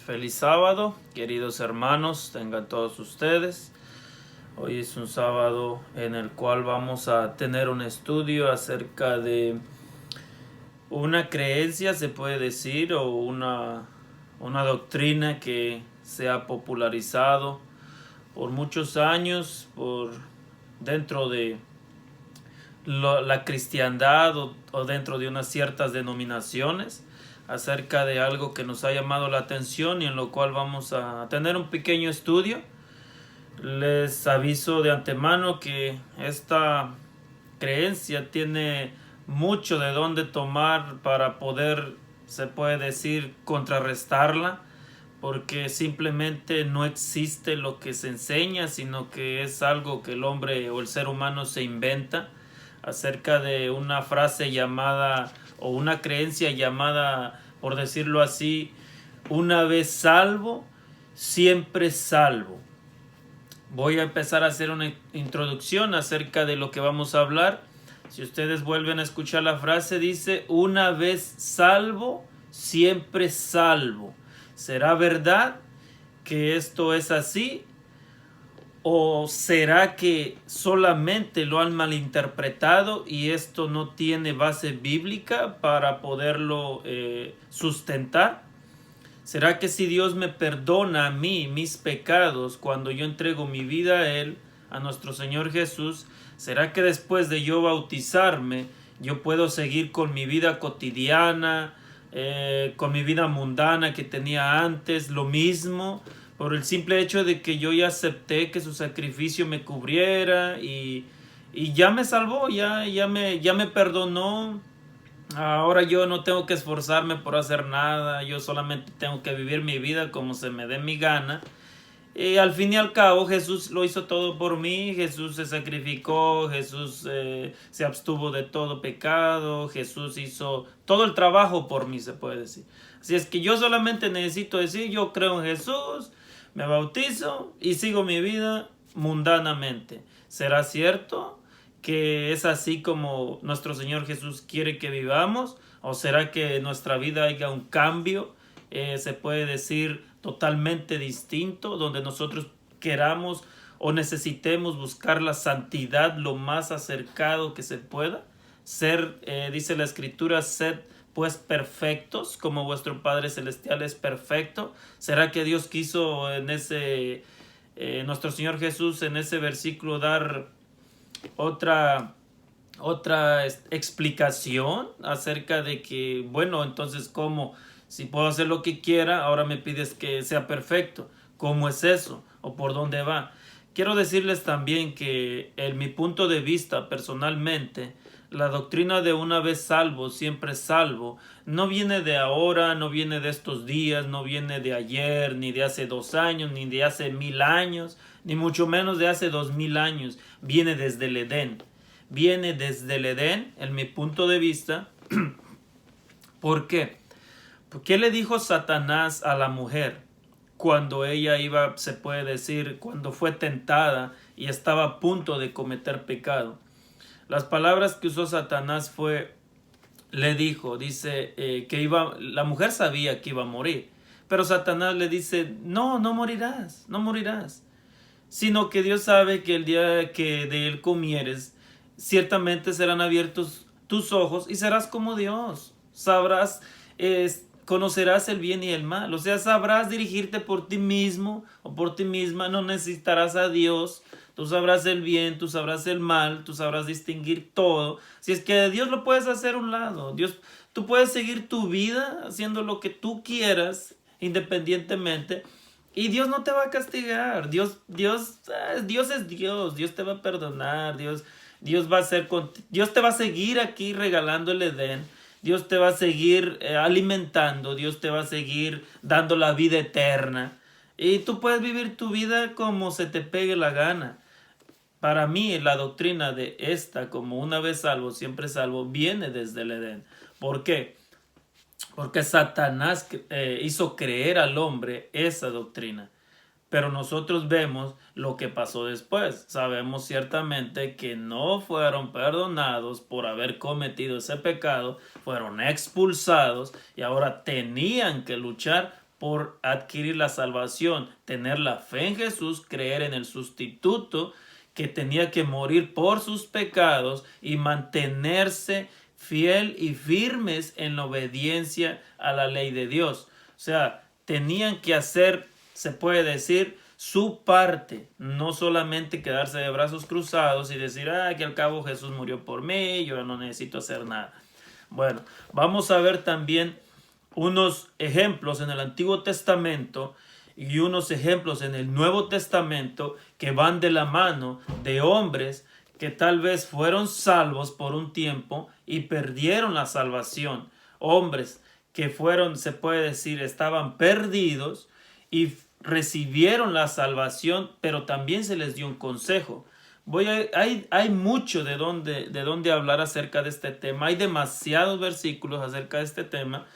Feliz sábado, queridos hermanos, tengan todos ustedes. Hoy es un sábado en el cual vamos a tener un estudio acerca de una creencia, se puede decir, o una doctrina que se ha popularizado por muchos años dentro de la cristiandad o dentro de unas ciertas denominaciones acerca de algo que nos ha llamado la atención y en lo cual vamos a tener un pequeño estudio. Les aviso de antemano que esta creencia tiene mucho de dónde tomar para poder, se puede decir, contrarrestarla, porque simplemente no existe lo que se enseña, sino que es algo que el hombre o el ser humano se inventa acerca de una frase llamada o una creencia llamada, por decirlo así, una vez salvo, siempre salvo. Voy a empezar a hacer una introducción acerca de lo que vamos a hablar. Si ustedes vuelven a escuchar la frase, dice: una vez salvo, siempre salvo. ¿Será verdad que esto es así? ¿O será que solamente lo han malinterpretado y esto no tiene base bíblica para poderlo sustentar? ¿Será que si Dios me perdona a mí mis pecados cuando yo entrego mi vida a Él, a nuestro Señor Jesús, será que después de yo bautizarme yo puedo seguir con mi vida cotidiana, con mi vida mundana que tenía antes, lo mismo, por el simple hecho de que yo ya acepté que su sacrificio me cubriera y ya me salvó, ya me perdonó? Ahora yo no tengo que esforzarme por hacer nada, yo solamente tengo que vivir mi vida como se me dé mi gana. Y al fin y al cabo Jesús lo hizo todo por mí, Jesús se sacrificó, Jesús se abstuvo de todo pecado, Jesús hizo todo el trabajo por mí, se puede decir. Así es que yo solamente necesito decir: yo creo en Jesús, me bautizo y sigo mi vida mundanamente. ¿Será cierto que es así como nuestro Señor Jesús quiere que vivamos? ¿O será que en nuestra vida haya un cambio, se puede decir, totalmente distinto, donde nosotros queramos o necesitemos buscar la santidad lo más acercado que se pueda? Ser, dice la Escritura, sed pues perfectos como vuestro Padre Celestial es perfecto. ¿Será que Dios quiso en nuestro Señor Jesús en ese versículo dar otra explicación acerca de que, bueno, entonces cómo, si puedo hacer lo que quiera, ahora me pides que sea perfecto? ¿Cómo es eso? ¿O por dónde va? Quiero decirles también que en mi punto de vista personalmente, la doctrina de una vez salvo, siempre salvo, no viene de ahora, no viene de estos días, no viene de ayer, ni de hace 2 años, ni de hace 1000 años, ni mucho menos de hace 2000 años. Viene desde el Edén. Viene desde el Edén, en mi punto de vista. ¿Por qué? ¿Qué le dijo Satanás a la mujer cuando ella iba, se puede decir, cuando fue tentada y estaba a punto de cometer pecado? Las palabras que usó Satanás le dijo, dice, la mujer sabía que iba a morir, pero Satanás le dice: no, no morirás, no morirás, sino que Dios sabe que el día que de él comieres, ciertamente serán abiertos tus ojos y serás como Dios. Sabrás, conocerás el bien y el mal. O sea, sabrás dirigirte por ti mismo o por ti misma. No necesitarás a Dios. Tú sabrás el bien, tú sabrás el mal, tú sabrás distinguir todo. Si es que Dios lo puedes hacer a un lado. Tú puedes seguir tu vida haciendo lo que tú quieras, independientemente. Y Dios no te va a castigar. Dios es Dios. Dios te va a perdonar. Dios te va a seguir aquí regalando el Edén. Dios te va a seguir alimentando. Dios te va a seguir dando la vida eterna. Y tú puedes vivir tu vida como se te pegue la gana. Para mí, la doctrina de esta, como una vez salvo, siempre salvo, viene desde el Edén. ¿Por qué? Porque Satanás hizo creer al hombre esa doctrina. Pero nosotros vemos lo que pasó después. Sabemos ciertamente que no fueron perdonados por haber cometido ese pecado, fueron expulsados y ahora tenían que luchar por adquirir la salvación, tener la fe en Jesús, creer en el sustituto que tenía que morir por sus pecados y mantenerse fiel y firmes en la obediencia a la ley de Dios. O sea, tenían que hacer, se puede decir, su parte, no solamente quedarse de brazos cruzados y decir, que al cabo Jesús murió por mí, yo no necesito hacer nada. Bueno, vamos a ver también unos ejemplos en el Antiguo Testamento y unos ejemplos en el Nuevo Testamento que van de la mano de hombres que tal vez fueron salvos por un tiempo y perdieron la salvación. Hombres que fueron, se puede decir, estaban perdidos y recibieron la salvación, pero también se les dio un consejo. Hay mucho de dónde hablar acerca de este tema. Hay demasiados versículos acerca de este tema,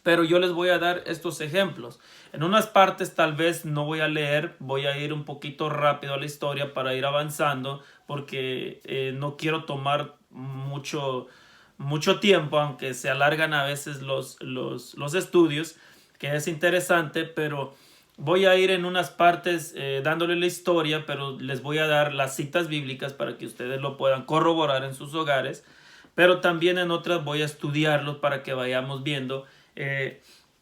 pero yo les voy a dar estos ejemplos. En unas partes tal vez no voy a leer, voy a ir un poquito rápido a la historia para ir avanzando, porque no quiero tomar mucho tiempo, aunque se alargan a veces los estudios, que es interesante, pero voy a ir en unas partes dándole la historia, pero les voy a dar las citas bíblicas para que ustedes lo puedan corroborar en sus hogares, pero también en otras voy a estudiarlos para que vayamos viendo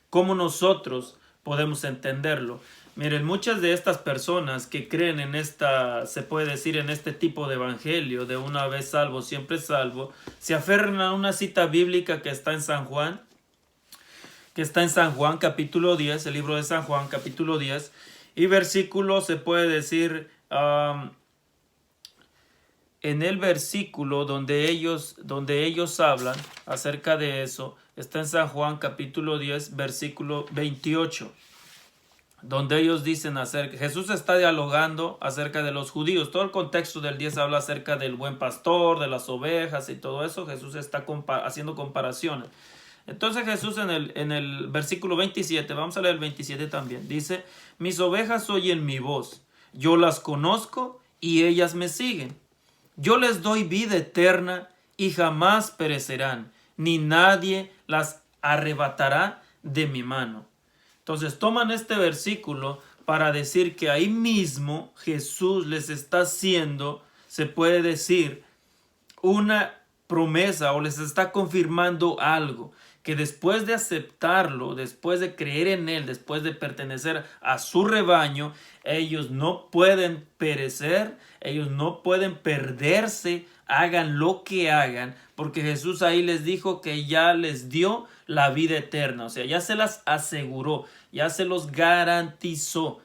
cómo nosotros podemos entenderlo. Miren, muchas de estas personas que creen en esta, se puede decir, en este tipo de evangelio, de una vez salvo, siempre salvo, se aferran a una cita bíblica que está en San Juan, capítulo 10, el libro de San Juan, capítulo 10, y versículo, se puede decir, en el versículo donde ellos hablan acerca de eso, está en San Juan, capítulo 10, versículo 28, donde ellos dicen Jesús está dialogando acerca de los judíos. Todo el contexto del 10 habla acerca del buen pastor, de las ovejas y todo eso. Jesús está haciendo comparaciones. Entonces Jesús en el versículo 27, vamos a leer el 27 también, dice: mis ovejas oyen mi voz, yo las conozco y ellas me siguen. Yo les doy vida eterna y jamás perecerán, ni nadie las arrebatará de mi mano. Entonces toman este versículo para decir que ahí mismo Jesús les está haciendo, se puede decir, una promesa, o les está confirmando algo, que después de aceptarlo, después de creer en él, después de pertenecer a su rebaño, ellos no pueden perecer, ellos no pueden perderse, hagan lo que hagan, porque Jesús ahí les dijo que ya les dio la vida eterna, o sea, ya se las aseguró, ya se los garantizó.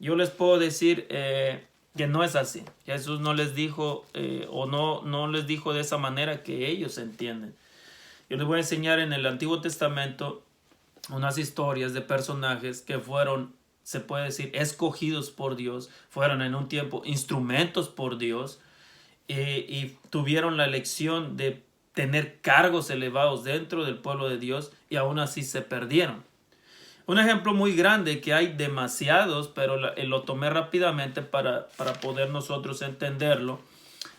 Yo les puedo decir que no es así. Jesús no les dijo o no les dijo de esa manera que ellos entienden. Yo les voy a enseñar en el Antiguo Testamento unas historias de personajes que fueron, se puede decir, escogidos por Dios, fueron en un tiempo instrumentos por Dios y tuvieron la elección de tener cargos elevados dentro del pueblo de Dios y aún así se perdieron. Un ejemplo muy grande, que hay demasiados, pero lo tomé rápidamente para poder nosotros entenderlo,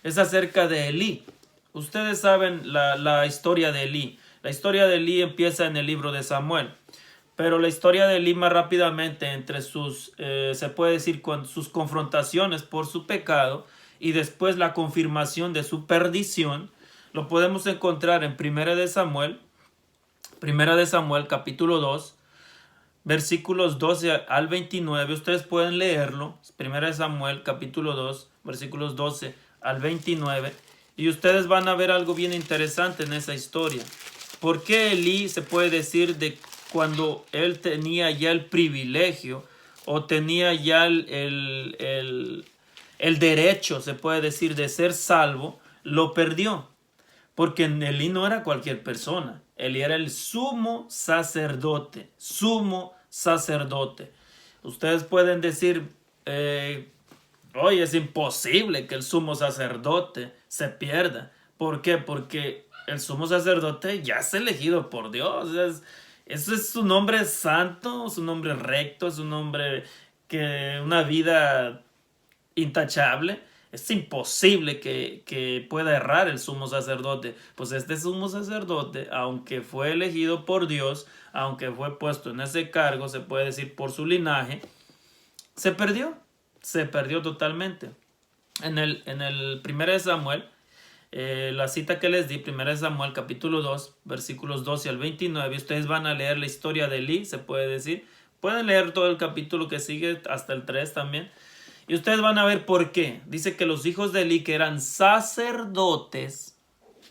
es acerca de Elí. Ustedes saben la historia de Elí. La historia de Elí empieza en el libro de Samuel. Pero la historia de Elí más rápidamente, entre sus, se puede decir, con sus confrontaciones por su pecado y después la confirmación de su perdición, lo podemos encontrar en Primera de Samuel capítulo 2, versículos 12 al 29. Ustedes pueden leerlo. Primera de Samuel capítulo 2, versículos 12 al 29. Y ustedes van a ver algo bien interesante en esa historia. ¿Por qué Elí, se puede decir, de cuando él tenía ya el privilegio o tenía ya el derecho, se puede decir, de ser salvo, lo perdió? Porque Elí no era cualquier persona. Elí era el sumo sacerdote. Ustedes pueden decir, oye, es imposible que el sumo sacerdote se pierda. ¿Por qué? Porque el sumo sacerdote ya es elegido por Dios. Eso es su nombre santo, su nombre recto, su nombre que una vida intachable. Es imposible que pueda errar el sumo sacerdote. Pues este sumo sacerdote, aunque fue elegido por Dios, aunque fue puesto en ese cargo, se puede decir por su linaje, se perdió totalmente. En el 1 de Samuel, la cita que les di, 1 de Samuel capítulo 2, versículos 12 al 29, ustedes van a leer la historia de Elí, se puede decir. Pueden leer todo el capítulo que sigue hasta el 3 también. Y ustedes van a ver por qué. Dice que los hijos de Elí, que eran sacerdotes,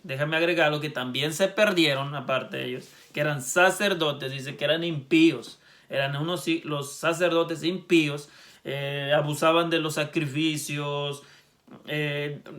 déjame agregarlo, que también se perdieron, aparte de ellos, que eran sacerdotes, dice que eran impíos. Eran los sacerdotes impíos, abusaban de los sacrificios,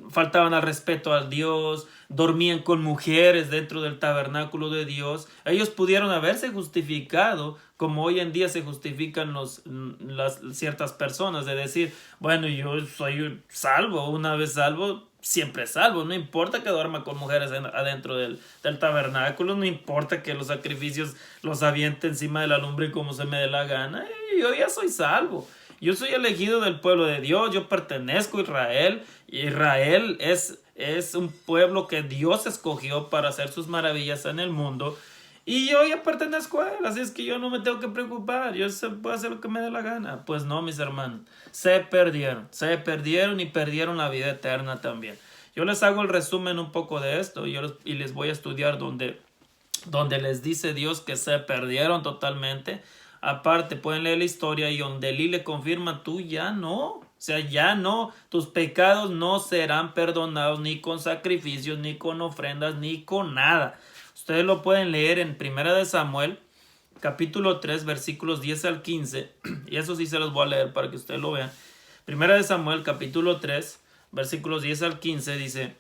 faltaban al respeto a Dios, dormían con mujeres dentro del tabernáculo de Dios. Ellos pudieron haberse justificado como hoy en día se justifican las ciertas personas, de decir, bueno, yo soy salvo, una vez salvo, siempre salvo, no importa que duerma con mujeres adentro del tabernáculo, no importa que los sacrificios los aviente encima de la lumbre como se me dé la gana, yo ya soy salvo. Yo soy elegido del pueblo de Dios, yo pertenezco a Israel. Israel es un pueblo que Dios escogió para hacer sus maravillas en el mundo. Y yo ya pertenezco a él, así es que yo no me tengo que preocupar, yo puedo hacer lo que me dé la gana. Pues no, mis hermanos, se perdieron y perdieron la vida eterna también. Yo les hago el resumen un poco de esto y les voy a estudiar donde les dice Dios que se perdieron totalmente. Aparte, pueden leer la historia y donde Elí le confirma, tú ya no. O sea, ya no. Tus pecados no serán perdonados ni con sacrificios, ni con ofrendas, ni con nada. Ustedes lo pueden leer en 1 de Samuel, capítulo 3, versículos 10 al 15. Y eso sí se los voy a leer para que ustedes lo vean. 1 de Samuel, capítulo 3, versículos 10 al 15 dice: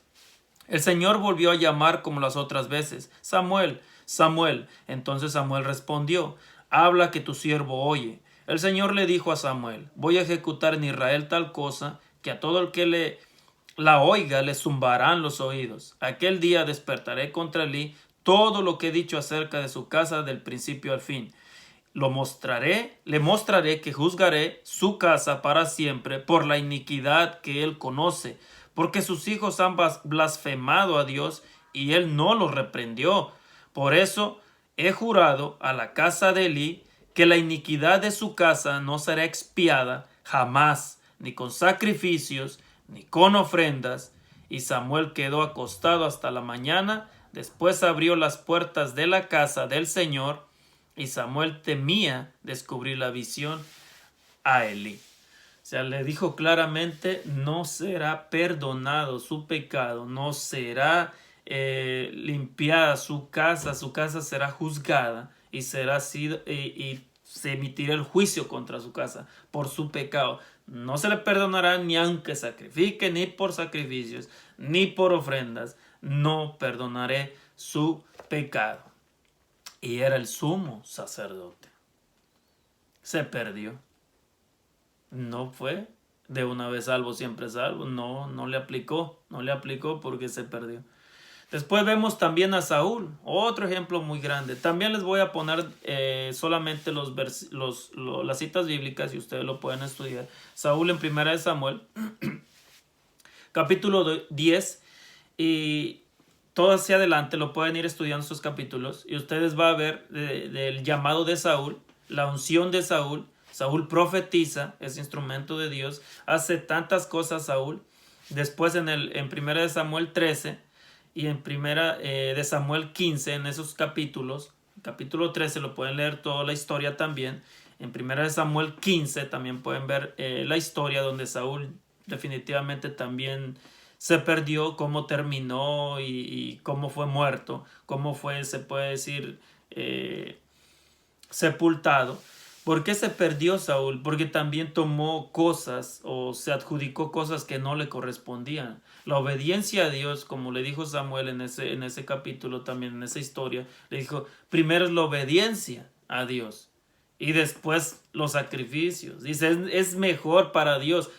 el Señor volvió a llamar como las otras veces: Samuel, Samuel. Entonces Samuel respondió: habla, que tu siervo oye. El Señor le dijo a Samuel: voy a ejecutar en Israel tal cosa, que a todo el que la oiga le zumbarán los oídos. Aquel día despertaré contra Elí todo lo que he dicho acerca de su casa del principio al fin. Le mostraré que juzgaré su casa para siempre por la iniquidad que él conoce, porque sus hijos han blasfemado a Dios y él no los reprendió. Por eso he jurado a la casa de Elí que la iniquidad de su casa no será expiada jamás, ni con sacrificios, ni con ofrendas. Y Samuel quedó acostado hasta la mañana. Después abrió las puertas de la casa del Señor, y Samuel temía descubrir la visión a Elí. O sea, le dijo claramente, no será perdonado su pecado, no será limpiada su casa será juzgada y y se emitirá el juicio contra su casa por su pecado. No se le perdonará ni aunque sacrifique, ni por sacrificios, ni por ofrendas. No perdonaré su pecado. Y era el sumo sacerdote. Se perdió. No fue de una vez salvo, siempre salvo. No le aplicó. No le aplicó porque se perdió. Después vemos también a Saúl, otro ejemplo muy grande. También les voy a poner solamente las citas bíblicas y ustedes lo pueden estudiar. Saúl en 1 de Samuel, capítulo 10, y todo hacia adelante lo pueden ir estudiando estos capítulos y ustedes van a ver del llamado de Saúl, la unción de Saúl. Saúl profetiza, es instrumento de Dios, hace tantas cosas Saúl. Después en 1 de Samuel 13 y en 1 de Samuel 15, en esos capítulos, capítulo 13 lo pueden leer toda la historia también. En 1 de Samuel 15 también pueden ver la historia donde Saúl definitivamente también se perdió, cómo terminó y cómo fue muerto, cómo fue, se puede decir, sepultado. ¿Por qué se perdió Saúl? Porque también tomó cosas o se adjudicó cosas que no le correspondían. La obediencia a Dios, como le dijo Samuel en ese capítulo también, en esa historia, le dijo, primero es la obediencia a Dios y después los sacrificios. Dice, es mejor para Dios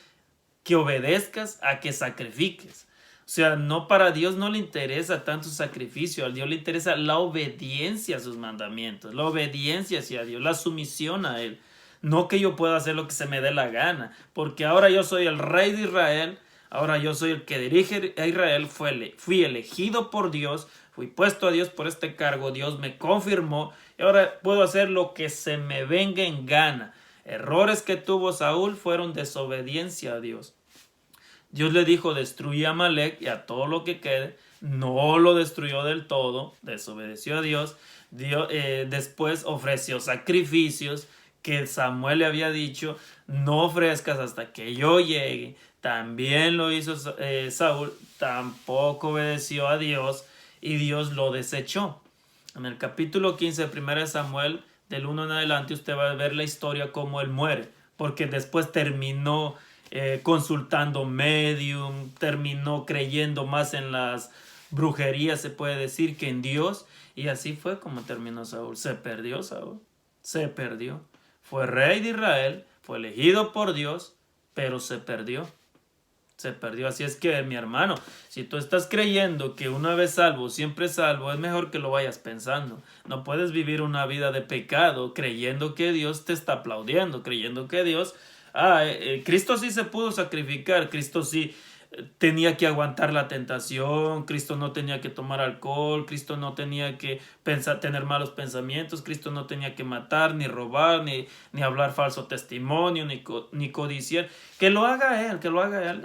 que obedezcas a que sacrifiques. O sea, no, para Dios no le interesa tanto sacrificio, a Dios le interesa la obediencia a sus mandamientos, la obediencia hacia Dios, la sumisión a Él. No que yo pueda hacer lo que se me dé la gana, porque ahora yo soy el rey de Israel, Ahora yo soy el que dirige a Israel, fui elegido por Dios, fui puesto a Dios por este cargo, Dios me confirmó y ahora puedo hacer lo que se me venga en gana. Errores que tuvo Saúl fueron desobediencia a Dios. Dios le dijo, destruye a Amalek y a todo lo que quede. No lo destruyó del todo, desobedeció a Dios. Después ofreció sacrificios que Samuel le había dicho, no ofrezcas hasta que yo llegue. También lo hizo Saúl, tampoco obedeció a Dios y Dios lo desechó. En el capítulo 15 de 1 Samuel, del 1 en adelante, usted va a ver la historia cómo él muere, porque después terminó consultando medium, terminó creyendo más en las brujerías, se puede decir, que en Dios, y así fue como terminó Saúl. Se perdió Saúl, se perdió. Fue rey de Israel, fue elegido por Dios, pero se perdió. Se perdió. Así es que, mi hermano, si tú estás creyendo que una vez salvo, siempre salvo, es mejor que lo vayas pensando. No puedes vivir una vida de pecado creyendo que Dios te está aplaudiendo, creyendo que Dios... Cristo sí se pudo sacrificar, Cristo sí tenía que aguantar la tentación, Cristo no tenía que tomar alcohol, Cristo no tenía que tener malos pensamientos, Cristo no tenía que matar, ni robar, ni hablar falso testimonio, ni codiciar. Que lo haga Él, que lo haga Él.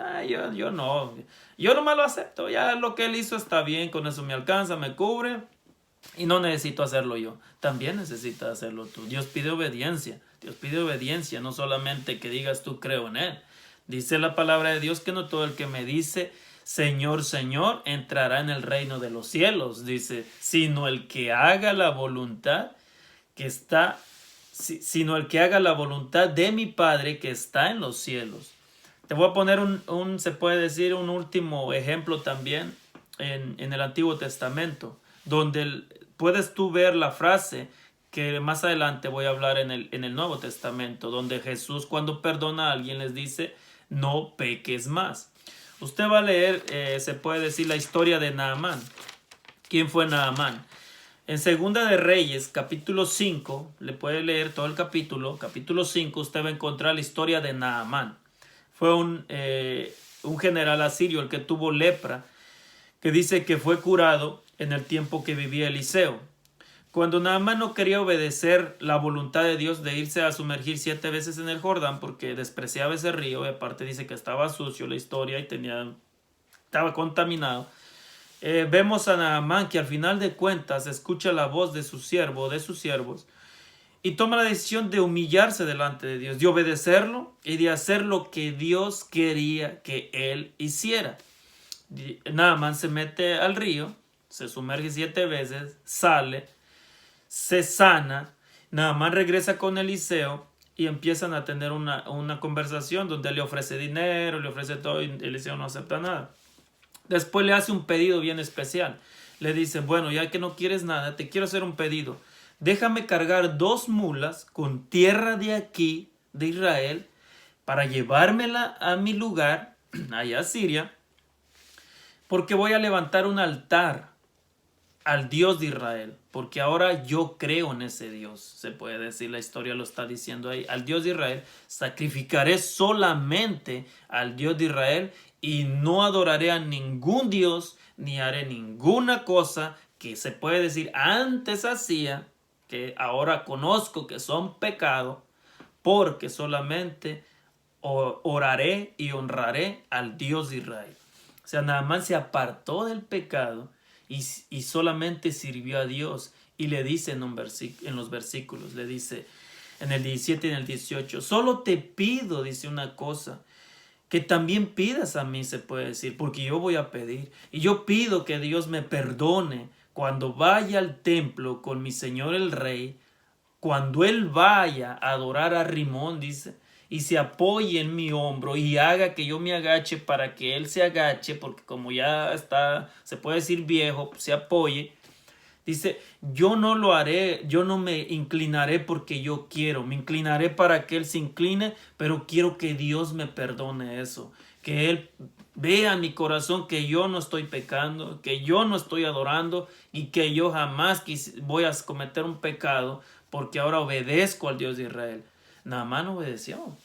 Yo no, yo nomás lo acepto, ya lo que Él hizo está bien, con eso me alcanza, me cubre y no necesito hacerlo yo. También necesitas hacerlo tú. Dios pide obediencia, no solamente que digas tú creo en Él. Dice la palabra de Dios que no todo el que me dice Señor, Señor, entrará en el reino de los cielos. Dice, sino el que haga la voluntad que está, sino el que haga la voluntad de mi Padre que está en los cielos. Te voy a poner se puede decir, un último ejemplo también en el Antiguo Testamento, donde puedes tú ver la frase que más adelante voy a hablar en el Nuevo Testamento, donde Jesús cuando perdona a alguien les dice, no peques más. Usted va a leer, se puede decir, la historia de Naamán. ¿Quién fue Naamán? En Segunda de Reyes, capítulo 5, le puede leer todo el capítulo 5, usted va a encontrar la historia de Naamán. Fue un general asirio el que tuvo lepra, que dice que fue curado en el tiempo que vivía Eliseo. Cuando Naamán no quería obedecer la voluntad de Dios de irse a sumergir 7 veces en el Jordán porque despreciaba ese río, y aparte dice que estaba sucio la historia y estaba contaminado, vemos a Naamán que al final de cuentas escucha la voz de su siervo, de sus siervos, y toma la decisión de humillarse delante de Dios, de obedecerlo y de hacer lo que Dios quería que él hiciera. Naamán se mete al río, se sumerge 7 veces, sale, se sana. Naamán regresa con Eliseo y empiezan a tener una conversación donde él le ofrece dinero, le ofrece todo y Eliseo no acepta nada. Después le hace un pedido bien especial. Le dice, bueno, ya que no quieres nada, te quiero hacer un pedido. Déjame cargar 2 mulas con tierra de aquí, de Israel, para llevármela a mi lugar, allá a Siria, porque voy a levantar un altar al Dios de Israel, porque ahora yo creo en ese Dios, se puede decir, la historia lo está diciendo ahí, al Dios de Israel, sacrificaré solamente al Dios de Israel y no adoraré a ningún Dios, ni haré ninguna cosa que se puede decir antes hacía, que ahora conozco que son pecado, porque solamente oraré y honraré al Dios de Israel. O sea, Naamán se apartó del pecado y solamente sirvió a Dios. Y le dice en los versículos, le dice en el 17 y en el 18, solo te pido, dice una cosa, que también pidas a mí, se puede decir, porque yo voy a pedir. Y yo pido que Dios me perdone cuando vaya al templo con mi Señor el Rey, cuando Él vaya a adorar a Rimón, dice, y se apoye en mi hombro y haga que yo me agache para que Él se agache, porque como ya está, se puede decir viejo, pues se apoye. Dice, yo no lo haré, yo no me inclinaré porque yo quiero, me inclinaré para que Él se incline, pero quiero que Dios me perdone eso, que Él vea en mi corazón que yo no estoy pecando, que yo no estoy adorando y que yo jamás voy a cometer un pecado porque ahora obedezco al Dios de Israel. Naamán obedeció.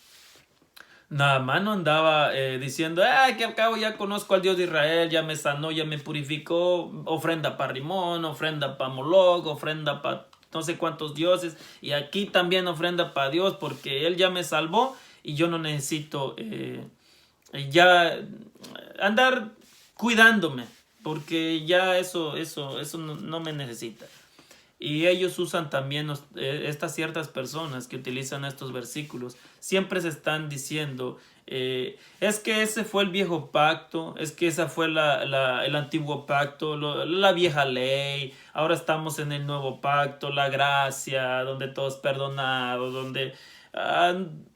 Naamán no andaba diciendo, que al cabo ya conozco al Dios de Israel, ya me sanó, ya me purificó, ofrenda para Rimón, ofrenda para Moloch, ofrenda para no sé cuántos dioses, y aquí también ofrenda para Dios porque Él ya me salvó y yo no necesito ya andar cuidándome, porque ya eso no me necesita. Y ellos usan también, estas ciertas personas que utilizan estos versículos, siempre se están diciendo, es que ese fue el viejo pacto, es que esa fue el antiguo pacto, la vieja ley, ahora estamos en el nuevo pacto, la gracia, donde todo es perdonado, donde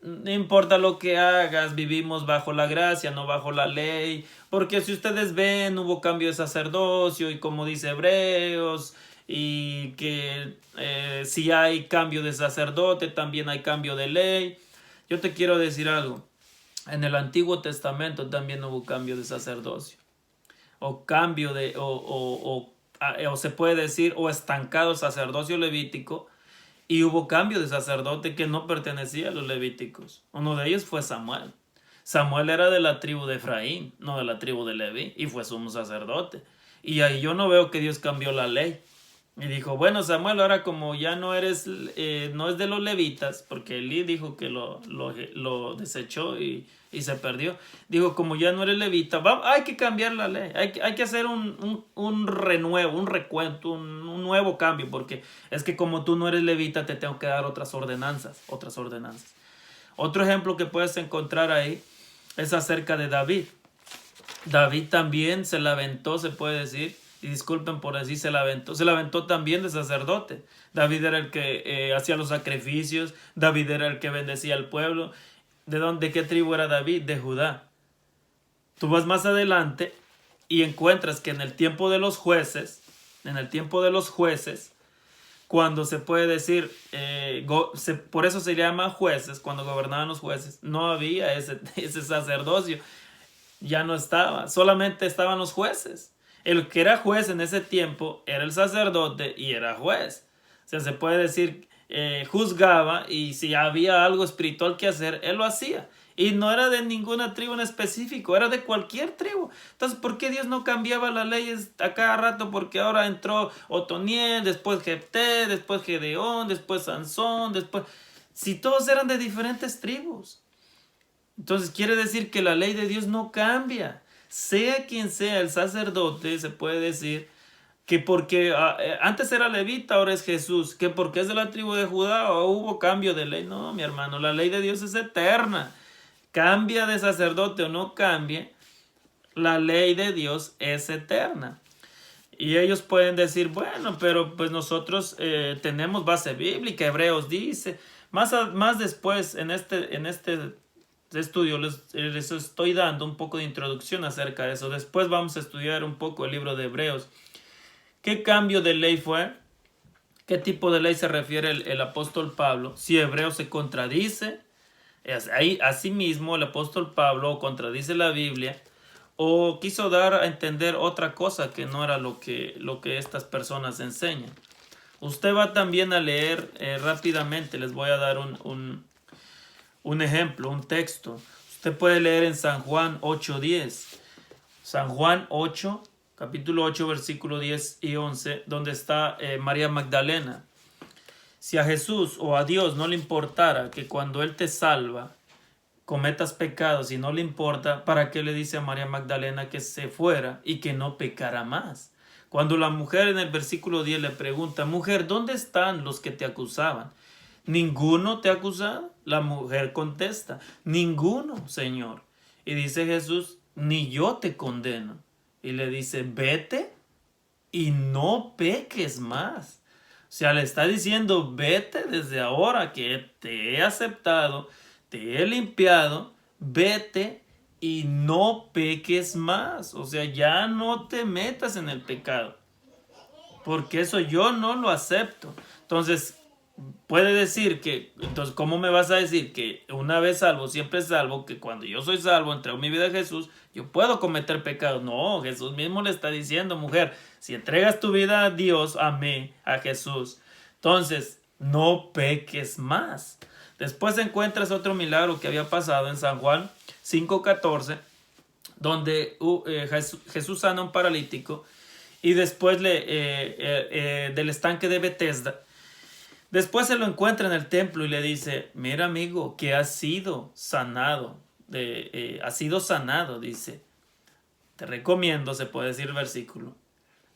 no importa lo que hagas, vivimos bajo la gracia, no bajo la ley, porque si ustedes ven, hubo cambio de sacerdocio y como dice Hebreos, y que si hay cambio de sacerdote, también hay cambio de ley. Yo te quiero decir algo. En el Antiguo Testamento también hubo cambio de sacerdocio. O cambio de, o se puede decir, o estancado sacerdocio levítico. Y hubo cambio de sacerdote que no pertenecía a los levíticos. Uno de ellos fue Samuel. Samuel era de la tribu de Efraín, no de la tribu de Leví, y fue sumo sacerdote. Y ahí yo no veo que Dios cambió la ley. Y dijo, bueno, Samuel, ahora como ya no eres, no es de los levitas, porque Elí dijo que lo desechó y se perdió. Dijo, como ya no eres levita, hay que cambiar la ley, hay que hacer un renuevo, un recuento, un nuevo cambio, porque es que como tú no eres levita, te tengo que dar otras ordenanzas. Otro ejemplo que puedes encontrar ahí es acerca de David. David también se la aventó, se puede decir, y disculpen por decir se la aventó también de sacerdote. David era el que hacía los sacrificios, David era el que bendecía al pueblo. ¿De qué tribu era David? De Judá. Tú vas más adelante y encuentras que en el tiempo de los jueces, cuando se puede decir, por eso se llama jueces, cuando gobernaban los jueces, no había ese sacerdocio, ya no estaba, solamente estaban los jueces. El que era juez en ese tiempo era el sacerdote y era juez. O sea, se puede decir, juzgaba, y si había algo espiritual que hacer, él lo hacía. Y no era de ninguna tribu en específico, era de cualquier tribu. Entonces, ¿por qué Dios no cambiaba las leyes a cada rato? Porque ahora entró Otoniel, después Jefté, después Gedeón, después Sansón, después... Si todos eran de diferentes tribus. Entonces quiere decir que la ley de Dios no cambia. Sea quien sea el sacerdote, se puede decir que porque antes era levita, ahora es Jesús, que porque es de la tribu de Judá o hubo cambio de ley. No, mi hermano, la ley de Dios es eterna. Cambia de sacerdote o no cambie, la ley de Dios es eterna. Y ellos pueden decir, bueno, pero pues nosotros tenemos base bíblica, Hebreos dice. Más después en este estudio les estoy dando un poco de introducción acerca de eso. Después vamos a estudiar un poco el libro de Hebreos. ¿Qué cambio de ley fue? ¿Qué tipo de ley se refiere el apóstol Pablo? Si Hebreo se contradice, asimismo el apóstol Pablo contradice la Biblia, o quiso dar a entender otra cosa que no era lo que estas personas enseñan. Usted va también a leer rápidamente, les voy a dar un ejemplo, un texto. Usted puede leer en San Juan 8:10. San Juan 8, capítulo 8, versículo 10 y 11, donde está María Magdalena. Si a Jesús o a Dios no le importara que cuando Él te salva cometas pecados y no le importa, ¿para qué le dice a María Magdalena que se fuera y que no pecara más? Cuando la mujer en el versículo 10 le pregunta, mujer, ¿dónde están los que te acusaban? ¿Ninguno te ha acusado? La mujer contesta, ninguno, Señor. Y dice Jesús, ni yo te condeno. Y le dice, vete y no peques más. O sea, le está diciendo, vete desde ahora que te he aceptado, te he limpiado, vete y no peques más. O sea, ya no te metas en el pecado, porque eso yo no lo acepto. Entonces, puede decir que, entonces, ¿cómo me vas a decir que una vez salvo, siempre salvo? Que cuando yo soy salvo, entrego mi vida a Jesús, yo puedo cometer pecado. No, Jesús mismo le está diciendo, mujer, si entregas tu vida a Dios, a mí, a Jesús, entonces no peques más. Después encuentras otro milagro que había pasado en San Juan 5:14, donde Jesús sana a un paralítico y después del estanque de Betesda. Después se lo encuentra en el templo y le dice, mira amigo, que has sido sanado, dice. Te recomiendo, se puede decir el versículo,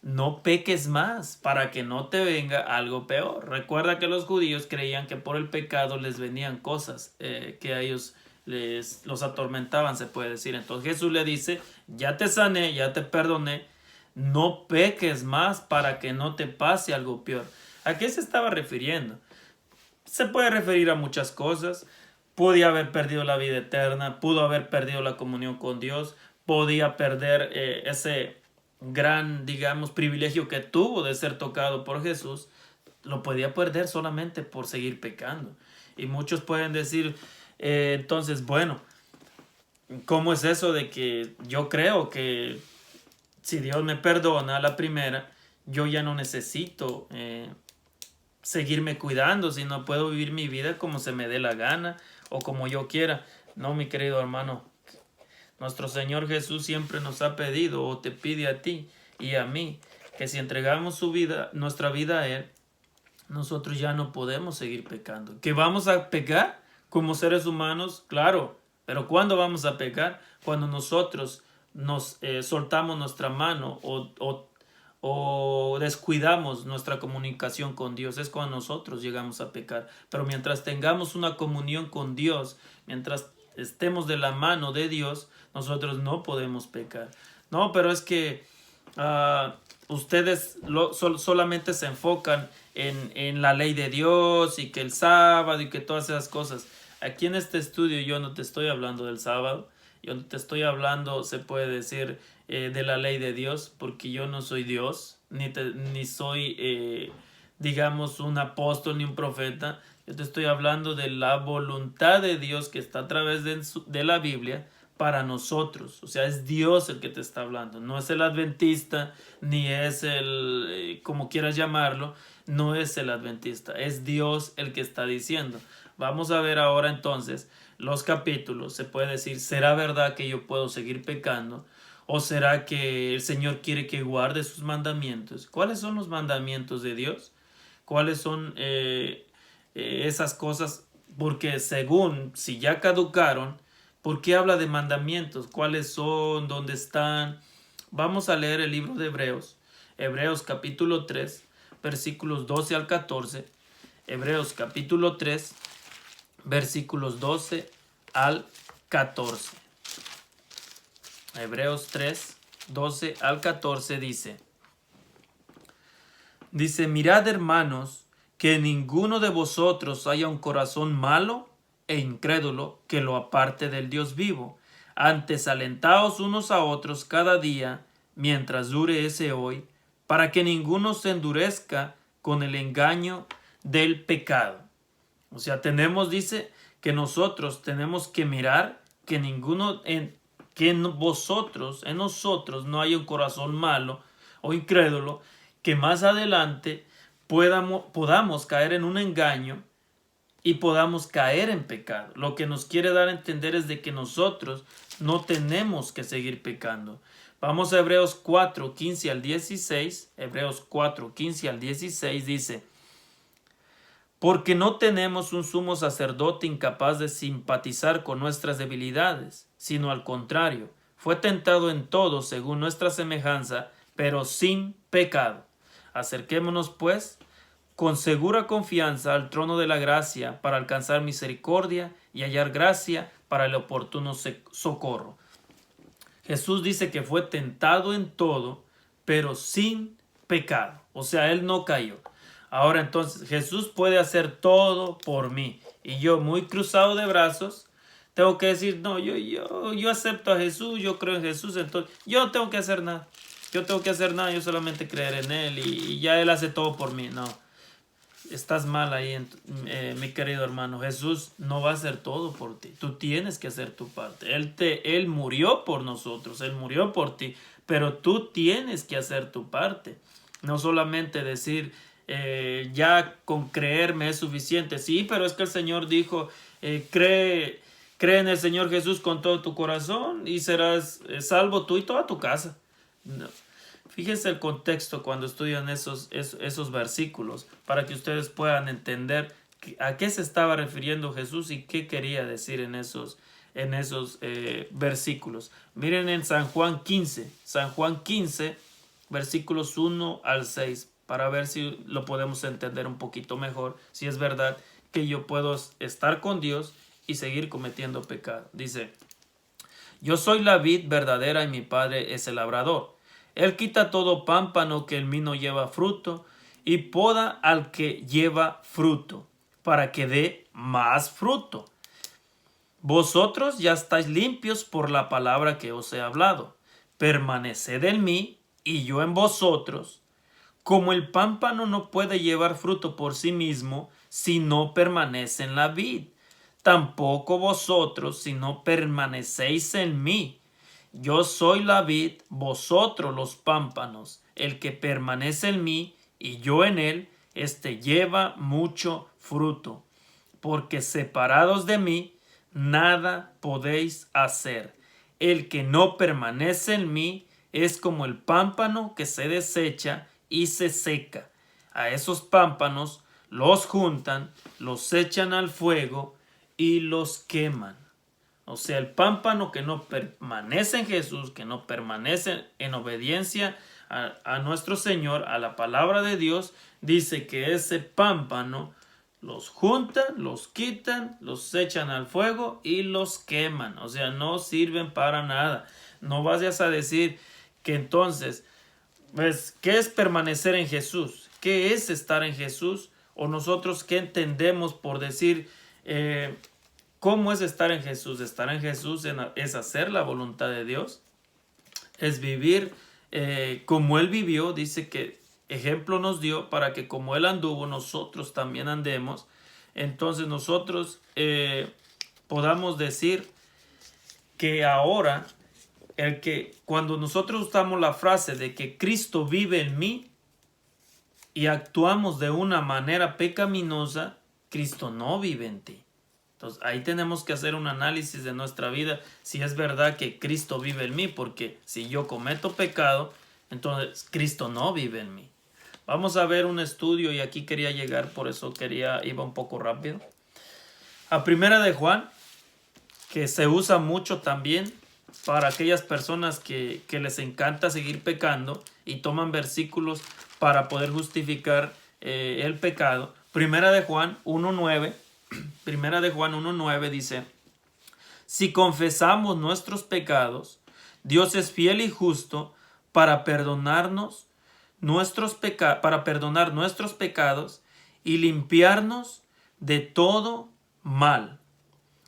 no peques más para que no te venga algo peor. Recuerda que los judíos creían que por el pecado les venían cosas que a ellos los atormentaban, se puede decir. Entonces Jesús le dice, ya te sané, ya te perdoné, no peques más para que no te pase algo peor. ¿A qué se estaba refiriendo? Se puede referir a muchas cosas. Podía haber perdido la vida eterna, pudo haber perdido la comunión con Dios, podía perder ese gran, digamos, privilegio que tuvo de ser tocado por Jesús. Lo podía perder solamente por seguir pecando. Y muchos pueden decir, entonces, bueno, ¿cómo es eso de que yo creo que si Dios me perdona a la primera, yo ya no necesito seguirme cuidando, sino puedo vivir mi vida como se me dé la gana o como yo quiera? No, mi querido hermano, nuestro Señor Jesús siempre nos ha pedido, o te pide a ti y a mí, que si entregamos nuestra vida a Él, nosotros ya no podemos seguir pecando. ¿Que vamos a pecar como seres humanos? Claro, pero ¿cuándo vamos a pecar? Cuando nosotros nos soltamos nuestra mano o descuidamos nuestra comunicación con Dios. Es cuando nosotros llegamos a pecar. Pero mientras tengamos una comunión con Dios, mientras estemos de la mano de Dios, nosotros no podemos pecar. No, pero es que ustedes solamente se enfocan en la ley de Dios y que el sábado y que todas esas cosas. Aquí en este estudio yo no te estoy hablando del sábado, yo no te estoy hablando, se puede decir, de la ley de Dios, porque yo no soy Dios, ni soy, digamos, un apóstol ni un profeta. Yo te estoy hablando de la voluntad de Dios que está a través de la Biblia para nosotros. O sea, es Dios el que te está hablando. No es el adventista, ni es el, como quieras llamarlo, no es el adventista. Es Dios el que está diciendo. Vamos a ver ahora entonces los capítulos. Se puede decir, ¿será verdad que yo puedo seguir pecando? ¿O será que el Señor quiere que guarde sus mandamientos? ¿Cuáles son los mandamientos de Dios? ¿Cuáles son esas cosas? Porque según, si ya caducaron, ¿por qué habla de mandamientos? ¿Cuáles son? ¿Dónde están? Vamos a leer el libro de Hebreos. Hebreos capítulo 3, versículos 12 al 14. Hebreos capítulo 3, versículos 12 al 14. Hebreos 3, 12 al 14 dice, mirad hermanos, que ninguno de vosotros haya un corazón malo e incrédulo que lo aparte del Dios vivo. Antes alentaos unos a otros cada día, mientras dure ese hoy, para que ninguno se endurezca con el engaño del pecado. O sea, dice que nosotros tenemos que mirar que en nosotros no haya un corazón malo o incrédulo, que más adelante podamos caer en un engaño y podamos caer en pecado. Lo que nos quiere dar a entender es de que nosotros no tenemos que seguir pecando. Vamos a Hebreos 4, 15 al 16. Hebreos 4, 15 al 16 dice, porque no tenemos un sumo sacerdote incapaz de simpatizar con nuestras debilidades, sino al contrario, fue tentado en todo según nuestra semejanza, pero sin pecado. Acerquémonos, pues, con segura confianza al trono de la gracia para alcanzar misericordia y hallar gracia para el oportuno socorro. Jesús dice que fue tentado en todo, pero sin pecado. O sea, Él no cayó. Ahora entonces, Jesús puede hacer todo por mí. Y yo, muy cruzado de brazos, tengo que decir, no, yo acepto a Jesús, yo creo en Jesús, entonces yo no tengo que hacer nada. Yo solamente creer en Él y ya Él hace todo por mí. No, estás mal ahí, mi querido hermano. Jesús no va a hacer todo por ti. Tú tienes que hacer tu parte. Él murió por nosotros, Él murió por ti, pero tú tienes que hacer tu parte. No solamente decir, ya con creerme es suficiente. Sí, pero es que el Señor dijo, cree en el Señor Jesús con todo tu corazón y serás salvo tú y toda tu casa. No. Fíjense el contexto cuando estudian esos versículos para que ustedes puedan entender a qué se estaba refiriendo Jesús y qué quería decir en esos versículos. Miren en San Juan 15, versículos 1 al 6, para ver si lo podemos entender un poquito mejor, si es verdad que yo puedo estar con Dios y seguir cometiendo pecado. Dice: yo soy la vid verdadera y mi Padre es el labrador. Él quita todo pámpano que en mí no lleva fruto y poda al que lleva fruto, para que dé más fruto. Vosotros ya estáis limpios por la palabra que os he hablado. Permaneced en mí y yo en vosotros. Como el pámpano no puede llevar fruto por sí mismo si no permanece en la vid, tampoco vosotros si no permanecéis en mí. Yo soy la vid, vosotros los pámpanos. El que permanece en mí y yo en él, éste lleva mucho fruto. Porque separados de mí, nada podéis hacer. El que no permanece en mí es como el pámpano que se desecha y se seca. A esos pámpanos los juntan, los echan al fuego y los queman. O sea, el pámpano que no permanece en Jesús, que no permanece en obediencia a nuestro Señor, a la palabra de Dios, dice que ese pámpano los juntan, los quitan, los echan al fuego y los queman. O sea, no sirven para nada. No vayas a decir que entonces, pues, ¿qué es permanecer en Jesús? ¿Qué es estar en Jesús? O nosotros, ¿qué entendemos por decir cómo es estar en Jesús? Estar en Jesús es hacer la voluntad de Dios, es vivir como Él vivió. Dice que ejemplo nos dio para que como Él anduvo, nosotros también andemos. Entonces nosotros podamos decir que ahora, cuando nosotros usamos la frase de que Cristo vive en mí y actuamos de una manera pecaminosa, Cristo no vive en ti. Entonces ahí tenemos que hacer un análisis de nuestra vida, si es verdad que Cristo vive en mí, porque si yo cometo pecado, entonces Cristo no vive en mí. Vamos a ver un estudio, y aquí quería llegar, por eso iba un poco rápido. A Primera de Juan, que se usa mucho también para aquellas personas que les encanta seguir pecando y toman versículos para poder justificar el pecado. Primera de Juan 1.9. Primera de Juan 1.9 dice: si confesamos nuestros pecados, Dios es fiel y justo para perdonar nuestros pecados y limpiarnos de todo mal.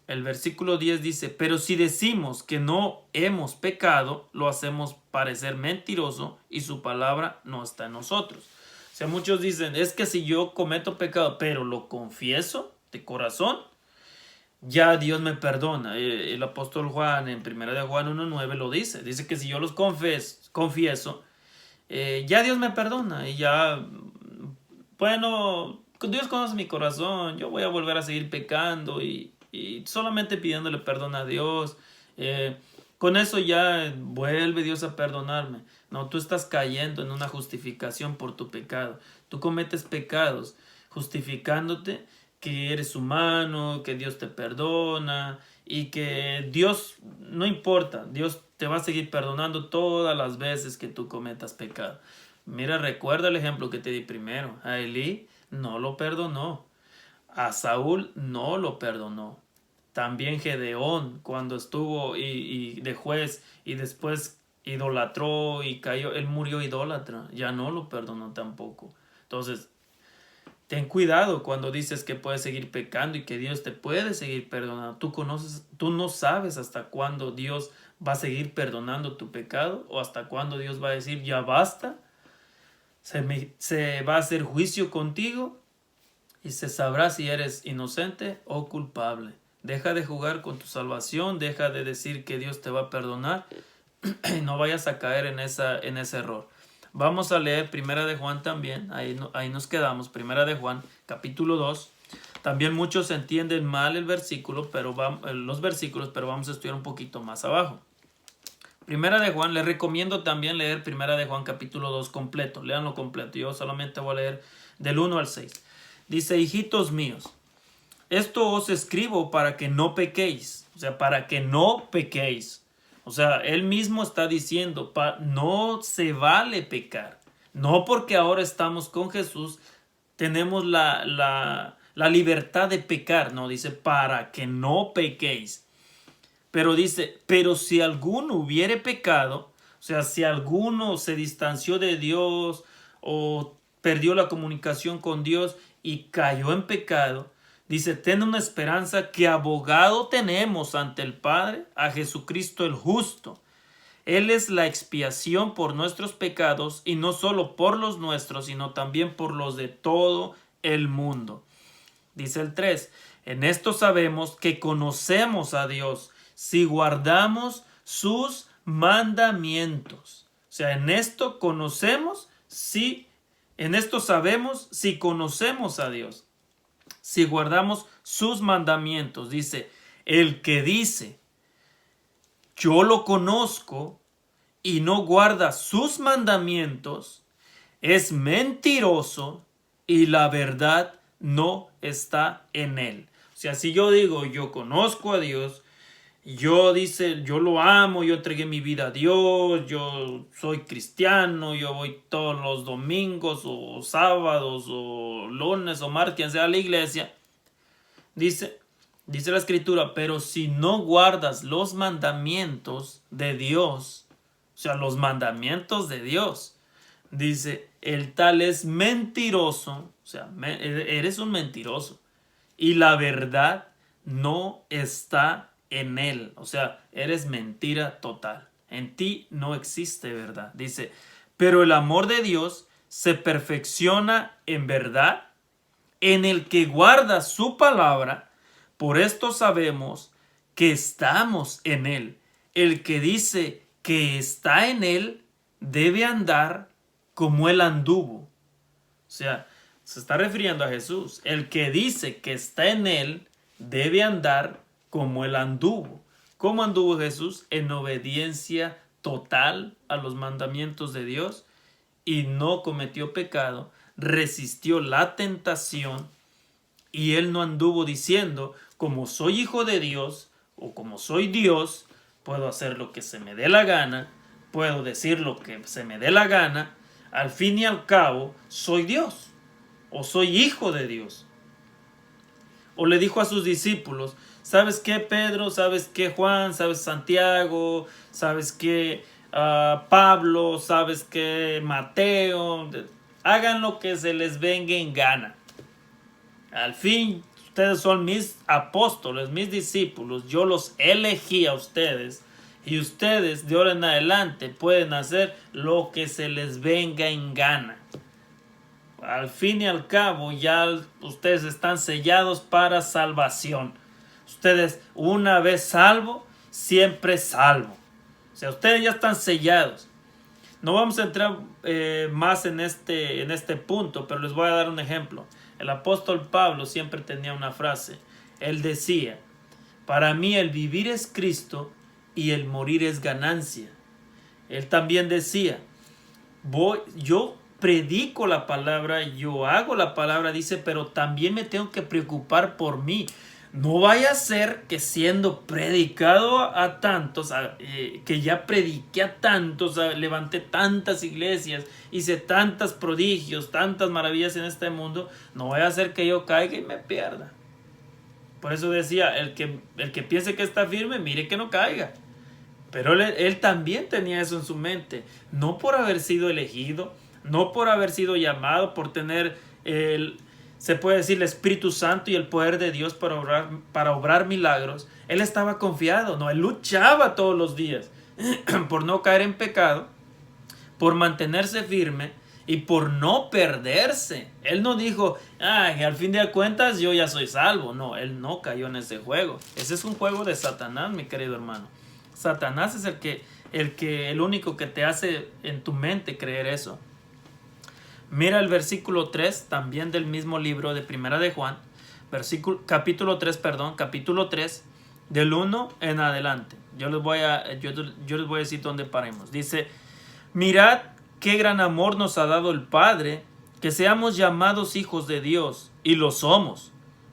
El versículo 10 dice: pero si decimos que no hemos pecado, lo hacemos parecer mentiroso y su palabra no está en nosotros. O sea, muchos dicen, es que si yo cometo pecado, pero lo confieso de corazón, ya Dios me perdona. El apóstol Juan en 1 de Juan 1.9 lo dice. Dice que si yo los confieso, ya Dios me perdona. Y ya, bueno, Dios conoce mi corazón. Yo voy a volver a seguir pecando y solamente pidiéndole perdón a Dios. Con eso ya vuelve Dios a perdonarme. No, tú estás cayendo en una justificación por tu pecado. Tú cometes pecados justificándote que eres humano, que Dios te perdona y que Dios, no importa, Dios te va a seguir perdonando todas las veces que tú cometas pecado. Mira, recuerda el ejemplo que te di primero. A Elí no lo perdonó. A Saúl no lo perdonó. También Gedeón, cuando estuvo y de juez y después idolatró y cayó, él murió idólatra, ya no lo perdonó tampoco. Entonces, ten cuidado cuando dices que puedes seguir pecando y que Dios te puede seguir perdonando. Tú no sabes hasta cuándo Dios va a seguir perdonando tu pecado o hasta cuándo Dios va a decir ya basta. Se va a hacer juicio contigo y se sabrá si eres inocente o culpable. Deja de jugar con tu salvación, deja de decir que Dios te va a perdonar y no vayas a caer en ese error. Vamos a leer Primera de Juan también, ahí nos quedamos, Primera de Juan, capítulo 2. También muchos entienden mal los versículos, pero vamos a estudiar un poquito más abajo. Primera de Juan, les recomiendo también leer Primera de Juan, capítulo 2 completo, léanlo completo, yo solamente voy a leer del 1 al 6. Dice: hijitos míos, esto os escribo para que no pequéis, o sea, para que no pequéis. O sea, él mismo está diciendo, no se vale pecar. No porque ahora estamos con Jesús, tenemos la libertad de pecar. No, dice, para que no pequéis. Pero dice, pero si alguno hubiere pecado, o sea, si alguno se distanció de Dios o perdió la comunicación con Dios y cayó en pecado, dice, ten una esperanza que abogado tenemos ante el Padre, a Jesucristo el justo. Él es la expiación por nuestros pecados, y no solo por los nuestros, sino también por los de todo el mundo. Dice el 3, en esto sabemos que conocemos a Dios, si guardamos sus mandamientos. O sea, en esto sabemos si conocemos a Dios, si guardamos sus mandamientos. Dice, el que dice, yo lo conozco, y no guarda sus mandamientos, es mentiroso, y la verdad no está en él. O sea, si yo digo, yo conozco a Dios, yo lo amo, yo entregué mi vida a Dios, yo soy cristiano, yo voy todos los domingos o sábados o lunes o martes, quien sea a la iglesia, dice la escritura, pero si no guardas los mandamientos de Dios, o sea, los mandamientos de Dios, dice, el tal es mentiroso, o sea, eres un mentiroso, y la verdad no está en él. O sea, eres mentira total. En ti no existe verdad. Dice, pero el amor de Dios se perfecciona en verdad en el que guarda su palabra. Por esto sabemos que estamos en él. El que dice que está en él debe andar como él anduvo. O sea, se está refiriendo a Jesús. El que dice que está en él debe andar como él anduvo. ¿Cómo anduvo Jesús? En obediencia total a los mandamientos de Dios, y no cometió pecado, resistió la tentación, y él no anduvo diciendo, como soy hijo de Dios o como soy Dios, puedo hacer lo que se me dé la gana, puedo decir lo que se me dé la gana, al fin y al cabo soy Dios o soy hijo de Dios. O le dijo a sus discípulos, ¿sabes qué, Pedro? ¿Sabes qué, Juan? ¿Sabes Santiago? ¿Sabes qué, Pablo? ¿Sabes qué, Mateo? Hagan lo que se les venga en gana. Al fin, ustedes son mis apóstoles, mis discípulos. Yo los elegí a ustedes. Y ustedes de ahora en adelante pueden hacer lo que se les venga en gana. Al fin y al cabo, ya ustedes están sellados para salvación. Ustedes, una vez salvo, siempre salvo. O sea, ustedes ya están sellados. No vamos a entrar más en este punto, pero les voy a dar un ejemplo. El apóstol Pablo siempre tenía una frase. Él decía, para mí el vivir es Cristo y el morir es ganancia. Él también decía, yo predico la palabra, yo hago la palabra, dice, pero también me tengo que preocupar por mí. No vaya a ser que siendo predicado a tantos, que ya prediqué a tantos, levanté tantas iglesias, hice tantos prodigios, tantas maravillas en este mundo, no vaya a ser que yo caiga y me pierda. Por eso decía, el que piense que está firme, mire que no caiga. Pero él también tenía eso en su mente, no por haber sido elegido, no por haber sido llamado, por tener se puede decir el Espíritu Santo y el poder de Dios para obrar milagros. Él estaba confiado, no, él luchaba todos los días por no caer en pecado, por mantenerse firme y por no perderse. Él no dijo, al fin de cuentas yo ya soy salvo. No, él no cayó en ese juego. Ese es un juego de Satanás, mi querido hermano. Satanás es el único que te hace en tu mente creer eso. Mira el versículo 3, también del mismo libro de Primera de Juan, capítulo 3, del 1 en adelante. Yo les voy a decir dónde paremos. Dice: mirad qué gran amor nos ha dado el Padre, que seamos llamados hijos de Dios, y lo somos.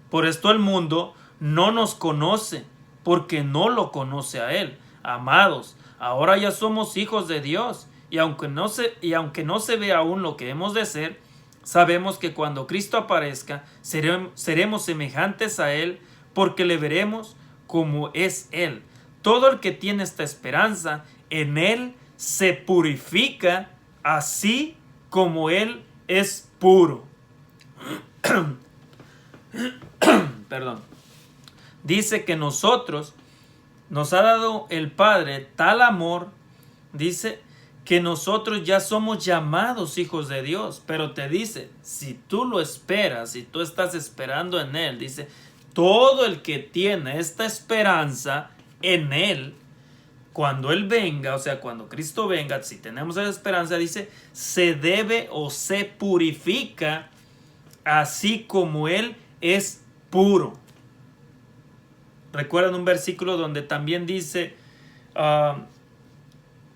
Por esto el mundo no nos conoce, porque no lo conoce a Él. Amados, ahora ya somos hijos de Dios, y aunque no se ve aún lo que hemos de ser, sabemos que cuando Cristo aparezca, seremos semejantes a Él, porque le veremos como es Él. Todo el que tiene esta esperanza en Él se purifica, así como Él es puro. Perdón. Dice que nos ha dado el Padre tal amor, dice que nosotros ya somos llamados hijos de Dios, pero te dice, si tú lo esperas, si tú estás esperando en Él, dice, todo el que tiene esta esperanza en Él, cuando Él venga, o sea, cuando Cristo venga, si tenemos esa esperanza, dice, se debe o se purifica, así como Él es puro. Recuerdan un versículo donde también dice,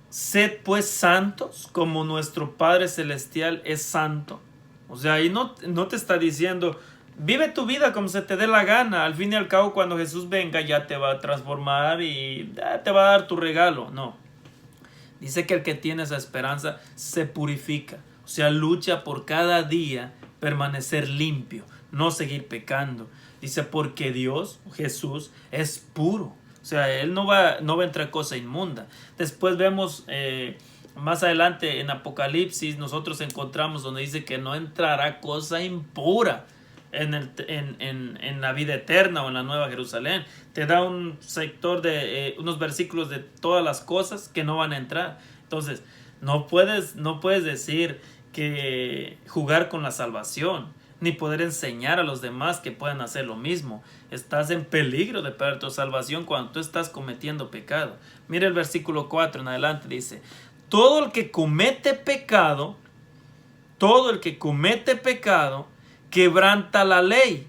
sed pues santos como nuestro Padre Celestial es santo. O sea, ahí no te está diciendo, vive tu vida como se te dé la gana. Al fin y al cabo, cuando Jesús venga, ya te va a transformar y te va a dar tu regalo. No. Dice que el que tiene esa esperanza se purifica. O sea, lucha por cada día permanecer limpio, no seguir pecando. Dice, porque Dios, Jesús, es puro. O sea, Él no va a entrar cosa inmunda. Después vemos más adelante en Apocalipsis, nosotros encontramos donde dice que no entrará cosa impura en la vida eterna o en la Nueva Jerusalén. Te da un sector de unos versículos de todas las cosas que no van a entrar. Entonces, no puedes decir que jugar con la salvación, ni poder enseñar a los demás que puedan hacer lo mismo. Estás en peligro de perder tu salvación cuando tú estás cometiendo pecado. Mira el versículo 4 en adelante, dice, todo el que comete pecado, quebranta la ley,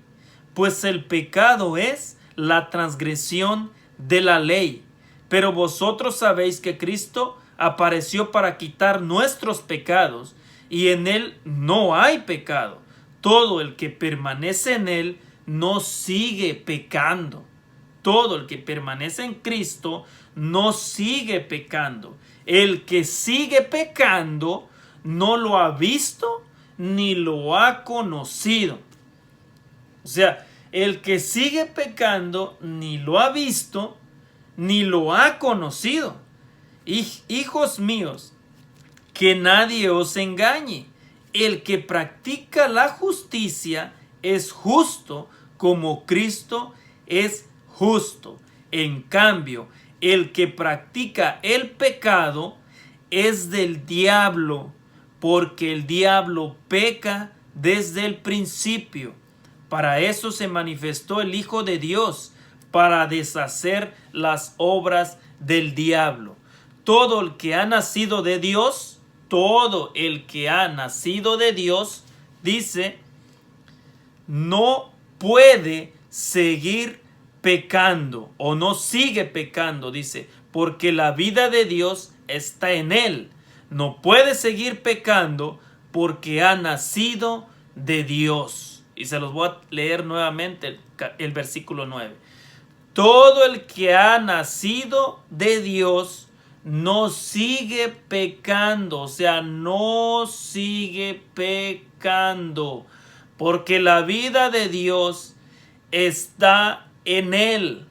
pues el pecado es la transgresión de la ley. Pero vosotros sabéis que Cristo apareció para quitar nuestros pecados, y en Él no hay pecado. Todo el que permanece en Él no sigue pecando. Todo el que permanece en Cristo no sigue pecando. El que sigue pecando no lo ha visto ni lo ha conocido. O sea, el que sigue pecando ni lo ha visto ni lo ha conocido. Hijos míos, que nadie os engañe. El que practica la justicia es justo como Cristo es justo. En cambio, el que practica el pecado es del diablo, porque el diablo peca desde el principio. Para eso se manifestó el Hijo de Dios, para deshacer las obras del diablo. Todo el que ha nacido de Dios, dice, no puede seguir pecando o no sigue pecando, dice, porque la vida de Dios está en él. No puede seguir pecando porque ha nacido de Dios. Y se los voy a leer nuevamente el versículo 9. Todo el que ha nacido de Dios no sigue pecando, o sea, no sigue pecando, porque la vida de Dios está en él.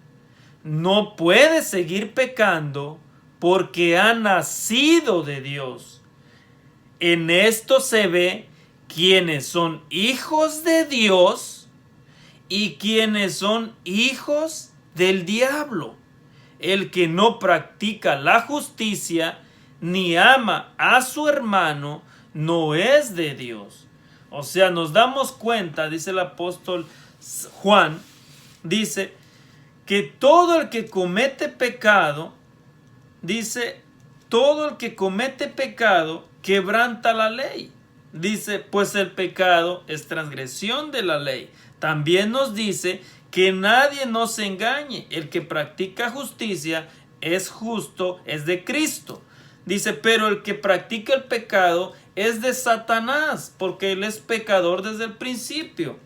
No puede seguir pecando porque ha nacido de Dios. En esto se ve quiénes son hijos de Dios y quiénes son hijos del diablo. El que no practica la justicia ni ama a su hermano no es de Dios. O sea, nos damos cuenta, dice el apóstol Juan, dice que todo el que comete pecado, quebranta la ley. dice, pues el pecado es transgresión de la ley. También nos dice que nadie nos engañe. El que practica justicia es justo, es de Cristo. Dice, pero el que practica el pecado es de Satanás, porque él es pecador desde el principio.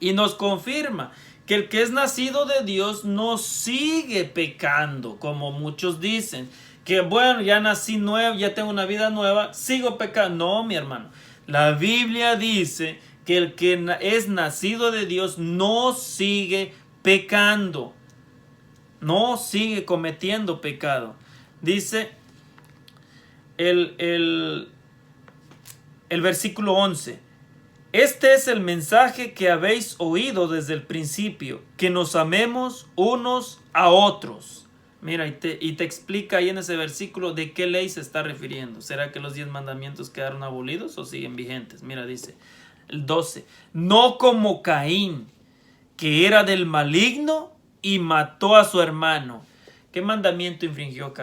Y nos confirma que el que es nacido de Dios no sigue pecando, como muchos dicen. Que bueno, ya nací nuevo, ya tengo una vida nueva, sigo pecando. No, mi hermano. La Biblia dice que el que es nacido de Dios no sigue pecando. No sigue cometiendo pecado. Dice el versículo 11. Este es el mensaje que habéis oído desde el principio, que nos amemos unos a otros. Mira, y te explica ahí en ese versículo de qué ley se está refiriendo. ¿Será que los 10 mandamientos quedaron abolidos o siguen vigentes? Mira, dice el 12. No como Caín, que era del maligno y mató a su hermano. ¿Qué mandamiento infringió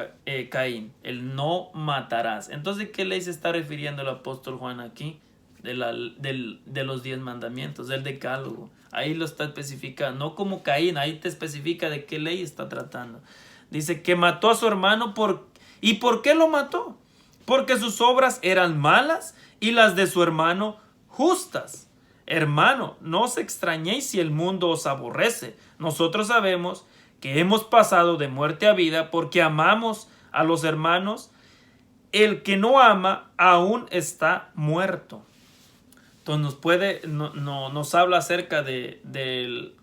Caín? El no matarás. Entonces, ¿qué ley se está refiriendo el apóstol Juan aquí? De los 10 mandamientos, del decálogo. Ahí lo está especificando, no como Caín, ahí te especifica de qué ley está tratando. Dice que mató a su hermano. ¿Y por qué lo mató? Porque sus obras eran malas y las de su hermano justas. Hermano, no os extrañéis si el mundo os aborrece. Nosotros sabemos que hemos pasado de muerte a vida porque amamos a los hermanos. El que no ama aún está muerto. Entonces nos habla acerca del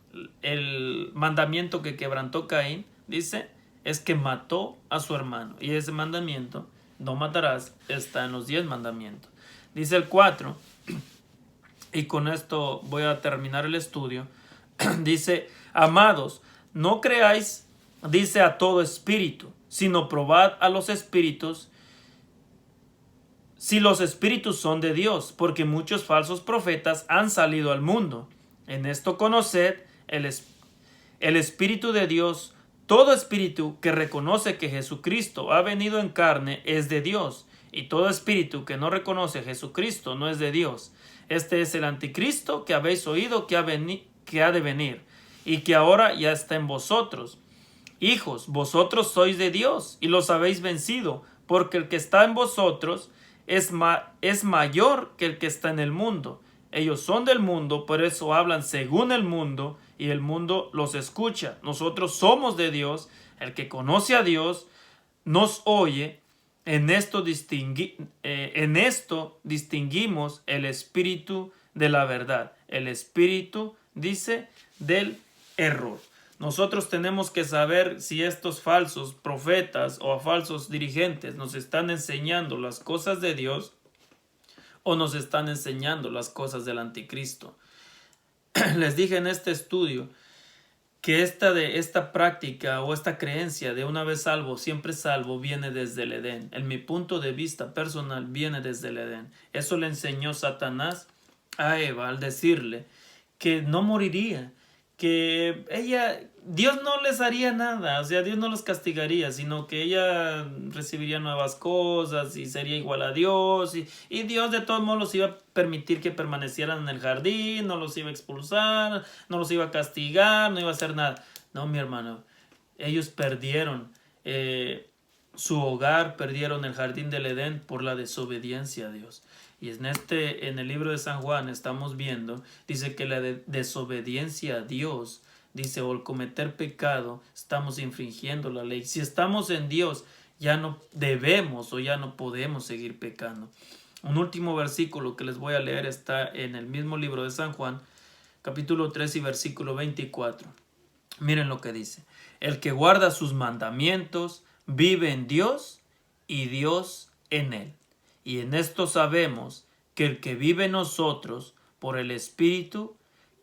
mandamiento que quebrantó Caín. Dice, es que mató a su hermano. Y ese mandamiento, no matarás, está en los 10 mandamientos. Dice el 4, y con esto voy a terminar el estudio. Dice, amados, no creáis, dice, a todo espíritu, sino probad a los espíritus si los espíritus son de Dios, porque muchos falsos profetas han salido al mundo. En esto conoced el Espíritu de Dios. Todo espíritu que reconoce que Jesucristo ha venido en carne es de Dios, y todo espíritu que no reconoce a Jesucristo no es de Dios. Este es el anticristo que habéis oído que ha de venir, y que ahora ya está en vosotros. Hijos, vosotros sois de Dios, y los habéis vencido, porque el que está en vosotros es mayor que el que está en el mundo. Ellos son del mundo, por eso hablan según el mundo, y el mundo los escucha. Nosotros somos de Dios. El que conoce a Dios nos oye. En esto distinguimos el espíritu de la verdad. El espíritu, dice, del error. Nosotros tenemos que saber si estos falsos profetas o falsos dirigentes nos están enseñando las cosas de Dios o nos están enseñando las cosas del anticristo. Les dije en este estudio que esta práctica o esta creencia de una vez salvo, siempre salvo, viene desde el Edén. En mi punto de vista personal, viene desde el Edén. Eso le enseñó Satanás a Eva al decirle que no moriría, que Dios no les haría nada, o sea, Dios no los castigaría, sino que ella recibiría nuevas cosas y sería igual a Dios, y Dios de todos modos los iba a permitir que permanecieran en el jardín, no los iba a expulsar, no los iba a castigar, no iba a hacer nada. No, mi hermano, ellos perdieron su hogar, perdieron el jardín del Edén por la desobediencia a Dios. Y en el libro de San Juan estamos viendo, dice que la desobediencia a Dios, dice, o el cometer pecado, estamos infringiendo la ley. Si estamos en Dios, ya no debemos o ya no podemos seguir pecando. Un último versículo que les voy a leer está en el mismo libro de San Juan, capítulo 3 y versículo 24. Miren lo que dice. El que guarda sus mandamientos vive en Dios y Dios en él. Y en esto sabemos que el que vive en nosotros por el Espíritu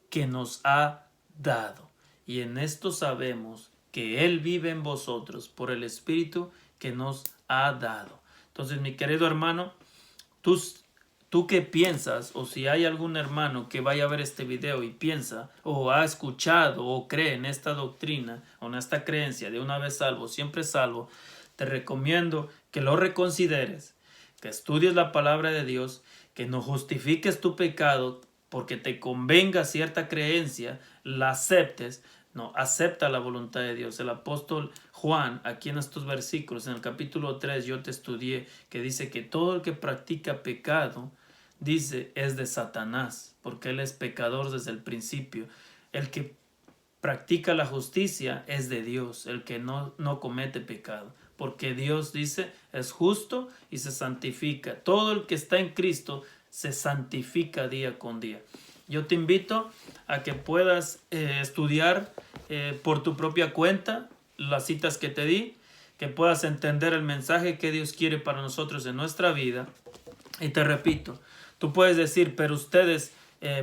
que nos ha dado. Y en esto sabemos que Él vive en vosotros por el Espíritu que nos ha dado. Entonces, mi querido hermano, ¿tú qué piensas? O si hay algún hermano que vaya a ver este video y piensa, o ha escuchado, o cree en esta doctrina, o en esta creencia de una vez salvo, siempre salvo, te recomiendo que lo reconsideres, que estudies la palabra de Dios, que no justifiques tu pecado porque te convenga cierta creencia, la aceptes. No, acepta la voluntad de Dios. El apóstol Juan, aquí en estos versículos, en el capítulo 3, yo te estudié, que dice que todo el que practica pecado, dice, es de Satanás, porque él es pecador desde el principio. El que practica la justicia es de Dios, el que no comete pecado, porque Dios dice, es justo y se santifica. Todo el que está en Cristo se santifica día con día. Yo te invito a que puedas estudiar por tu propia cuenta las citas que te di, que puedas entender el mensaje que Dios quiere para nosotros en nuestra vida. Y te repito, tú puedes decir, pero ustedes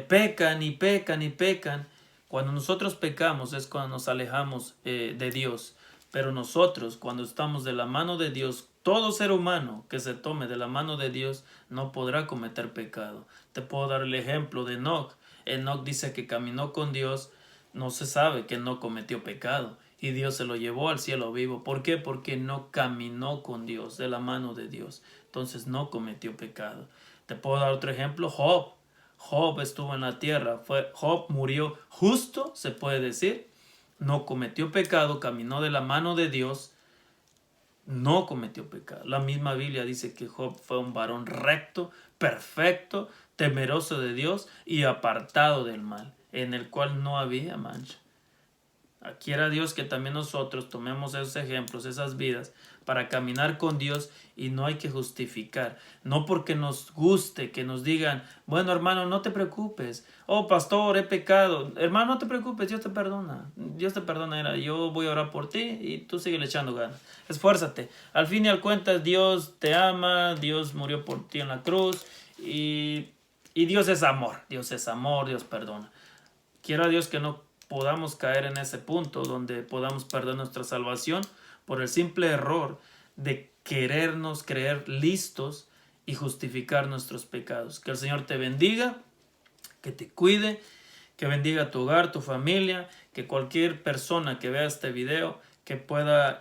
pecan y pecan y pecan. Cuando nosotros pecamos es cuando nos alejamos de Dios. Pero nosotros, cuando estamos de la mano de Dios, todo ser humano que se tome de la mano de Dios no podrá cometer pecado. Te puedo dar el ejemplo de Enoc. Enoc dice que caminó con Dios, no se sabe que no cometió pecado y Dios se lo llevó al cielo vivo. ¿Por qué? Porque no caminó con Dios, de la mano de Dios. Entonces no cometió pecado. Te puedo dar otro ejemplo, Job. Job estuvo en la tierra, Job murió justo, se puede decir, no cometió pecado, caminó de la mano de Dios, no cometió pecado. La misma Biblia dice que Job fue un varón recto, perfecto, temeroso de Dios y apartado del mal, en el cual no había mancha. Quiera Dios que también nosotros tomemos esos ejemplos, esas vidas, para caminar con Dios, y no hay que justificar. No porque nos guste que nos digan, bueno hermano, no te preocupes. Oh pastor, he pecado. Hermano, no te preocupes, Dios te perdona. Dios te perdona, yo voy a orar por ti y tú sigue echando ganas. Esfuérzate. Al fin y al cuentas Dios te ama, Dios murió por ti en la cruz y Dios es amor. Dios es amor, Dios perdona. Quiera Dios que no podamos caer en ese punto donde podamos perder nuestra salvación por el simple error de querernos creer listos y justificar nuestros pecados. Que el Señor te bendiga, que te cuide, que bendiga tu hogar, tu familia, que cualquier persona que vea este video que pueda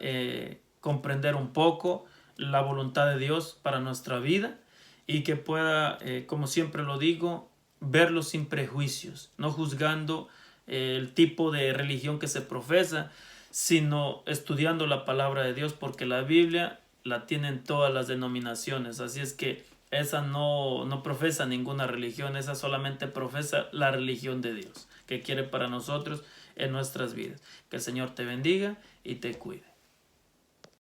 comprender un poco la voluntad de Dios para nuestra vida y que pueda, como siempre lo digo, verlo sin prejuicios, no juzgando el tipo de religión que se profesa, sino estudiando la palabra de Dios, porque la Biblia la tienen todas las denominaciones. Así es que esa no profesa ninguna religión, esa solamente profesa la religión de Dios que quiere para nosotros en nuestras vidas. Que el Señor te bendiga y te cuide.